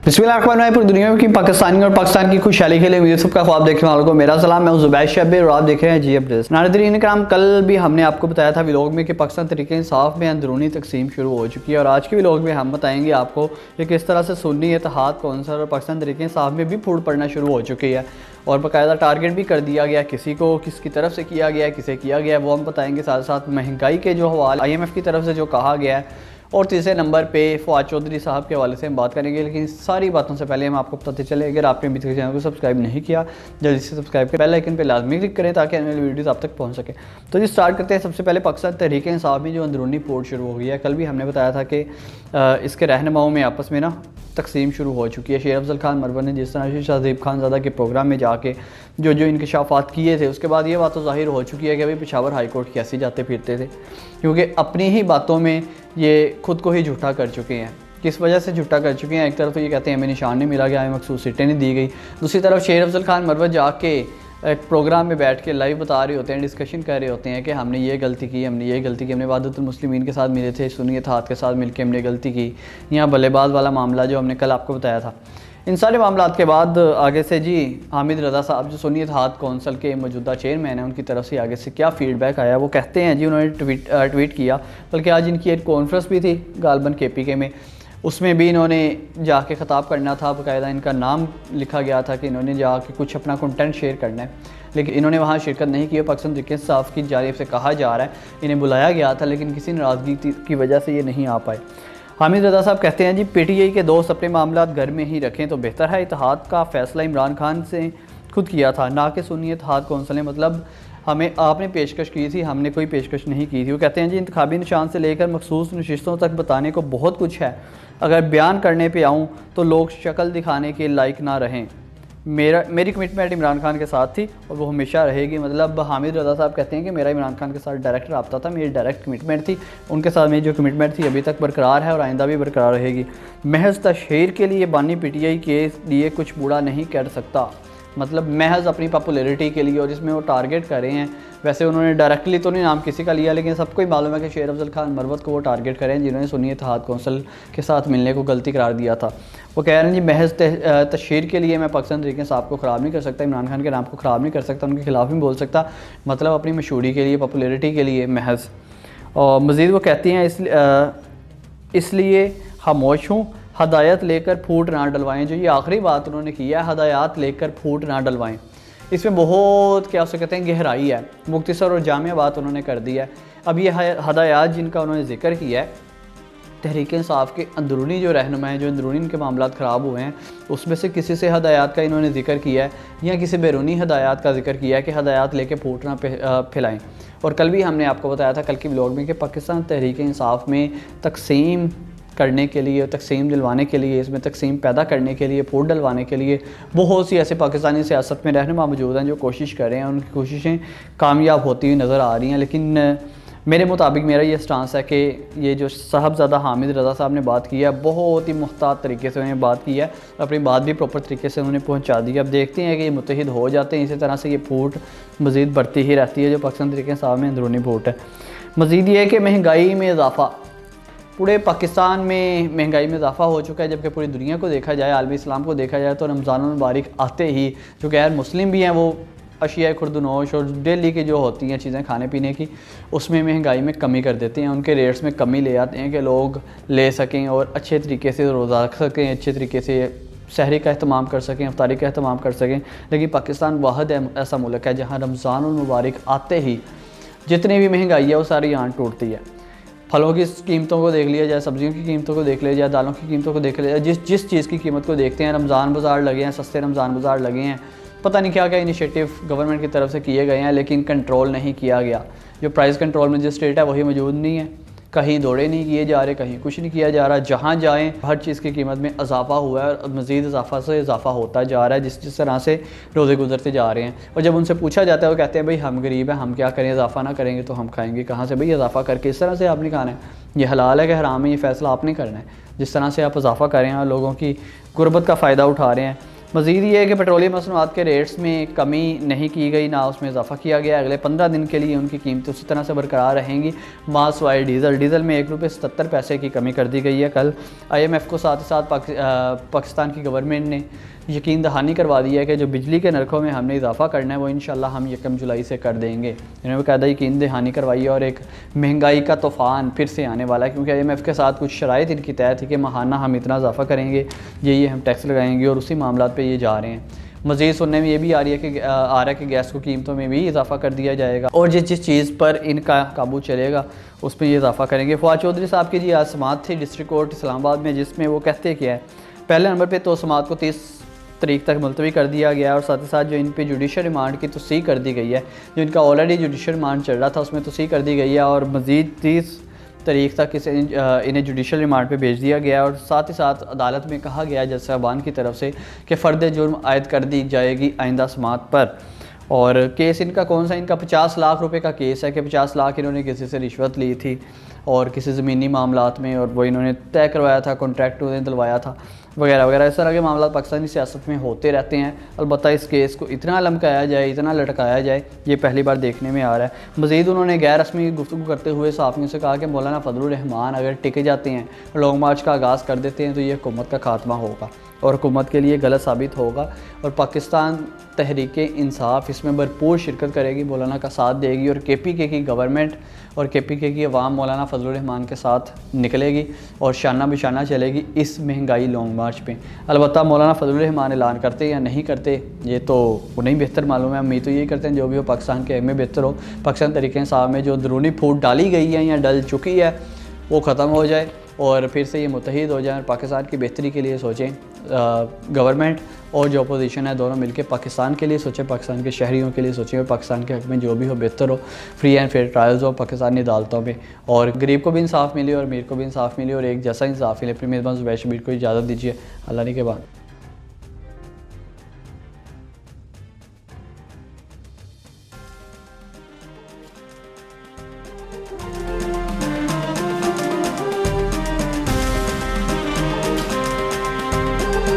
बिस्मिल्लाह पूरी दुनिया की पाकिस्तानी और पाकिस्तान की खुशहाली के लिए मुझे सबका ख्वाब देखने वालों को मेरा सलाम। मैं ज़ुबैर शब्बीर और आप देख रहे हैं जी अपडेट्स। नाज़रीन कराम, कल भी हमने आपको बताया था व्लॉग में कि पाकिस्तान तहरीके इंसाफ में अंदरूनी तकसीम शुरू हो चुकी है और आज के व्लॉग में हम बताएंगे आपको कि किस तरह से सुन्नी इत्तेहाद कौंसिल और पाकिस्तान तहरीके इंसाफ में भी फूट पड़ना शुरू हो चुकी है और बाकायदा टारगेट भी कर दिया गया, किसी को किसकी तरफ से किया गया है, किसे किया गया है वो हम बताएंगे। साथ साथ महंगाई के जो हवाले IMF की तरफ से जो कहा गया है और तीसरे नंबर पे फवाद चौधरी साहब के हवाले से हम बात करेंगे। लेकिन सारी बातों से पहले हम आपको बताते चले, अगर आपने अभी तक चैनल को सब्सक्राइब नहीं किया जल्दी से सब्सक्राइब के बेल आइकन पे लाजमी क्लिक करें ताकि आने वाली वीडियोस आप तक पहुंच सके। तो जी स्टार्ट करते हैं। सबसे पहले पाकिस्तान तहरीक इंसाफ में जो अंदरूनी फूट शुरू हो गई है, कल भी हमने बताया था कि इसके रहनुमाओं में आपस में ना तकसीम शुरू हो चुकी है। शेर अफजल खान मरवन ने जिस तरह से शाहज़ेब खानज़ादा के प्रोग्राम में जाके जो इंकशाफात किए थे, उसके बाद ये बात तो ज़ाहिर हो चुकी है कि अभी पेशावर हाई कोर्ट कैसे जाते फिरते थे, क्योंकि अपनी ही बातों में ये खुद को ही झूठा कर चुके हैं। किस वजह से झूठा कर चुके हैं? एक तरफ तो ये कहते हैं हमें निशान नहीं मिला गया, हमें मखसूस सीटें नहीं दी गई। दूसरी तरफ शेर अफजल खान मरवन जाके एक प्रोग्राम में बैठ के लाइव बता रहे होते हैं, डिस्कशन कर रहे होते हैं कि हमने ये गलती की, हमने ये गलती की, हमने वादतुल मुस्लिमीन के साथ मिले थे, सुन्नी इत्तेहाद के साथ मिलकर हमने गलती की। यहाँ बल्लेबाज वाला मामला जो हमने कल आपको बताया था, इन सारे मामलों के बाद आगे से जी हामिद रज़ा साहब जो सुन्नी इत्तेहाद कौंसिल के मौजूदा चेयरमैन हैं, उनकी तरफ से आगे से क्या फ़ीडबैक आया वो कहते हैं जी। उन्होंने ट्वीट किया, बल्कि आज इनकी एक कॉन्फ्रेंस भी थी गालबन KPK में, उसमें भी इन्होंने जाके ख़िताब करना था, बाकायदा इनका नाम लिखा गया था कि इन्होंने जाके कुछ अपना कंटेंट शेयर करना है, लेकिन इन्होंने वहाँ शिरकत नहीं की। पाकिस्तान तहरीक इंसाफ की जानिब से कहा जा रहा है इन्हें बुलाया गया था, लेकिन किसी नाराज़गी की वजह से ये नहीं आ पाए। हामिद रज़ा साहब कहते हैं जी PTI के दोस्त अपने मामला घर में ही रखें तो बेहतर है। इत्तेहाद का फ़ैसला इमरान खान से खुद किया था, ना कि सुन्नी इत्तेहाद कौंसिल ने, मतलब हमें आपने पेशकश की थी, हमने कोई पेशकश नहीं की थी। वो कहते हैं जी इंतखाबी निशान से लेकर मखसूस नशिस्तों तक बताने को बहुत कुछ है, अगर बयान करने पे आऊँ तो लोग शक्ल दिखाने के लायक ना रहें। मेरी कमिटमेंट इमरान खान के साथ थी और वो हमेशा रहेगी। मतलब हामिद रज़ा साहब कहते हैं कि मेरा इमरान खान के साथ डायरेक्ट रब्ता था, मेरी डायरेक्ट कमिटमेंट थी, उनके साथ मेरी जो कमिटमेंट थी अभी तक बरकरार है और आइंदा भी बरकरार रहेगी। महज तशहीर के लिए बानी PTI के लिए कुछ बुरा नहीं कर सकता, मतलब महज अपनी पॉपुलैरिटी के लिए, और जिसमें वो टारगेट कर रहे हैं। वैसे उन्होंने डायरेक्टली तो नहीं नाम किसी का लिया, लेकिन सबको ही मालूम है कि शेर अफजल खान मरवत को वो टारगेट करें जिन्होंने सुन्नी इत्तेहाद कौंसिल के साथ मिलने को गलती करार दिया था। वो कह रहे हैं जी महज तशहीर के लिए मैं पाकिस्तान तहरीक इंसाफ को ख़राब नहीं कर सकता, इमरान खान के नाम को ख़राब नहीं कर सकता, उनके खिलाफ नहीं बोल सकता, मतलब अपनी मशहूरी के लिए, पॉपुलैरिटी के लिए महज। और मज़ीद वो कहती हैं इसलिए खामोश हूँ, हदायत लेकर फूट ना डलवाएं। जो ये आखिरी बात उन्होंने की है, हदायत लेकर फूट ना डलवाएं, इसमें बहुत क्या उसे कहते हैं गहराई है, मुख्तसर और जामिया बात उन्होंने कर दी है। अब ये हदायत जिनका उन्होंने जिक्र किया है, तहरीक इंसाफ के अंदरूनी जो रहनुमा हैं, जो अंदरूनी इनके मामला ख़राब हुए हैं, उसमें से किसी से हदायत का इन्होंने जिक्र किया है या किसी बैरूनी हदायत का जिक्र किया है कि हदायत लेके फूट ना फैलाएँ। और कल भी हमने आपको बताया था कल की व्लॉग में कि पाकिस्तान तहरीक इंसाफ में तकसीम करने के लिए, तकसीम दिलवाने के लिए, इसमें तकसीम पैदा करने के लिए, फूट डलवाने के लिए बहुत सी ऐसे पाकिस्तानी सियासत में रहनुमा मौजूद हैं जो कोशिश कर रहे हैं। उनकी कोशिशें कामयाब होती हुई नज़र आ रही हैं, लेकिन मेरे मुताबिक मेरा ये स्टांस है कि ये जो साहबज़ादा हामिद रज़ा साहब ने बात की है, बहुत ही मुख्तार तरीके से उन्होंने बात की है, अपनी बात भी प्रॉपर तरीके से उन्होंने पहुंचा दी। अब देखते हैं कि ये मुत्तहिद हो जाते हैं, इसी तरह से ये फूट मज़ीद बढ़ती ही रहती है जो पाकिस्तान तहरीक इंसाफ में अंदरूनी फूट है। मज़ीद ये है कि महंगाई में इजाफ़ा, पूरे पाकिस्तान में महंगाई में इजाफ़ा हो चुका है, जबकि पूरी दुनिया को देखा जाए, आलमी इस्लाम को देखा जाए तो रमज़ान मुबारक आते ही जो गैर मुस्लिम भी हैं वो अशिया खुर्दनोश और डेली की जो होती हैं चीज़ें खाने पीने की, उसमें महंगाई में कमी कर देते हैं, उनके रेट्स में कमी ले आते हैं कि लोग ले सकें और अच्छे तरीके से रोज़ा रख सकें, अच्छे तरीके से सहरी का अहतमाम कर सकें, अफ्तारी का अहतमाम कर सकें। लेकिन पाकिस्तान वाहिद ऐसा मुल्क है जहाँ रमज़ान मुबारक आते ही जितनी भी महंगाई है वो सारी यहाँ टूटती है। फलों की कीमतों को देख लिया जाए, सब्जियों की कीमतों को देख लिया जाए, दालों की कीमतों को देख लिया जाए, जिस चीज़ की कीमत को देखते हैं, रमज़ान बाज़ार लगे हैं, सस्ते रमज़ान बाज़ार लगे हैं, पता नहीं क्या क्या इनिशिएटिव गवर्नमेंट की तरफ से किए गए हैं, लेकिन कंट्रोल नहीं किया गया। जो प्राइस कंट्रोल मजिस्ट्रेट है वही मौजूद नहीं है, कहीं दौड़े नहीं किए जा रहे, कहीं कुछ नहीं किया जा रहा। जहाँ जाएँ हर चीज़ की कीमत में इजाफा हुआ है और मज़ीद इजाफा से इजाफा होता जा रहा है, जिस तरह से रोज़े गुजरते जा रहे हैं। और जब उनसे पूछा जाता है वो कहते हैं भाई हम गरीब हैं, हम क्या करें, इजाफा ना करेंगे तो हम खाएंगे कहाँ से? भाई इजाफा करके इस तरह से आपने खाना है, ये हलाल है कि हराम है, ये फ़ैसला आपने करना है। जिस तरह से आप इजाफा करें और लोगों की गुर्बत का फ़ायदा उठा रहे हैं, मज़ीद ये है कि पेट्रोलियम मसनूआत के रेट्स में कमी नहीं की गई, ना उसमें इजाफा किया गया। अगले 15 दिन के लिए उनकी कीमतें उसी तरह से बरकरार रहेंगी। मास वाइज डीज़ल में 1 रुपये 77 पैसे की कमी कर दी गई है। कल IMF को साथ ही साथ पाकिस्तान की गवर्नमेंट ने यकीन दहानी करवा दी है कि जो बिजली के नरखों में हमने इजाफा करना है वो इंशाल्लाह हम 1 जुलाई से कर देंगे। इन्होंने बाकायदा यकीन दहानी करवाई है और एक महंगाई का तूफ़ान फिर से आने वाला है, क्योंकि IMF के साथ कुछ शराइत इनकी तय थी कि माहाना हम इतना इजाफा करेंगे, ये हम टैक्स लगाएंगे, और उसी मामला पे ये जा रहे हैं। मज़ीद सुनने में ये भी आ रहा है कि गैस को कीमतों में भी इजाफा कर दिया जाएगा, और जिस चीज़ पर इनका काबू चलेगा उस पर ये इजाफा करेंगे। फवाद चौधरी साहब की जी आज समाअत थी डिस्ट्रिक्ट कोर्ट इस्लामाबाद में, जिसमें वो कहते क्या है, पहले नंबर पर तो समाअत को 30 तारीख तक मुलतवी कर दिया गया है, और साथ ही साथ जो इन पे जुडिशल रिमांड की तोसी कर दी गई है, जो इनका ऑलरेडी जुडिशल रिमांड चल रहा था उसमें तोसी कर दी गई है, और मज़ीद 30 तारीख तक इन्हें जुडिशल रिमांड पे भेज दिया गया। और साथ ही साथ अदालत में कहा गया जज साहबान की तरफ से कि फ़र्द जुर्म आयद कर दी जाएगी आइंदा समाअत पर। और केस इनका कौन सा, इनका 50 लाख रुपए का केस है कि 50 लाख इन्होंने किसी से रिश्वत ली थी और किसी ज़मीनी मामलात में, और वो इन्होंने तय करवाया था, कॉन्ट्रैक्ट उन्हें दिलवाया था, वगैरह वगैरह। इस तरह के मामला पाकिस्तानी सियासत में होते रहते हैं। अलबत्ता इस केस को इतना लमकाया जाए, इतना लटकाया जाए, ये पहली बार देखने में आ रहा है। मज़ीद उन्होंने गैर रस्मी गुफ्तगू करते हुए सहाफ़ियों से कहा कि मौलाना फजलुर रहमान अगर टिके जाते हैं, लॉन्ग मार्च का आगाज़ कर देते हैं, तो ये हुकूमत का खात्मा होगा और हुकूमत के लिए गलत साबित होगा, और पाकिस्तान तहरीक इंसाफ इसमें भरपूर शिरकत करेगी, मौलाना का साथ देगी, और KPK की गवर्नमेंट और KPK की अवाम मौलाना फजलुर रहमान के साथ निकलेगी और शाना बिशाना चलेगी इस महंगाई लॉन्ग मार्च पे। अलबत्ता मौलाना फजलुर रहमान ऐलान करते या नहीं करते ये तो उन्हें बेहतर मालूम है। उम्मीद तो यही करते हैं जो भी हो पाकिस्तान के हक में बेहतर हो, पाकिस्तान तहरीक इंसाफ में जो अंदरूनी फूट डाली गई है या डल चुकी है वो ख़त्म हो जाए और फिर से ये मुत्तहिद हो जाए और पाकिस्तान की बेहतरी के लिए सोचें। गवर्नमेंट और जो अपोजिशन है दोनों मिलकर पाकिस्तान के लिए सोचें, पाकिस्तान के शहरियों के लिए सोचें, और पाकिस्तान के हक़ में जो भी हो बेहतर हो, फ्री एंड फेयर ट्रायल्स हो पाकिस्तानी अदालतों में, और गरीब को भी इंसाफ मिले और अमीर को भी इंसाफ मिले और एक जैसा इंसाफ मिले। फिर मेज़बान ज़ुबैर शब्बीर को इजाज़त दीजिए, अल्लाह ने के बाद।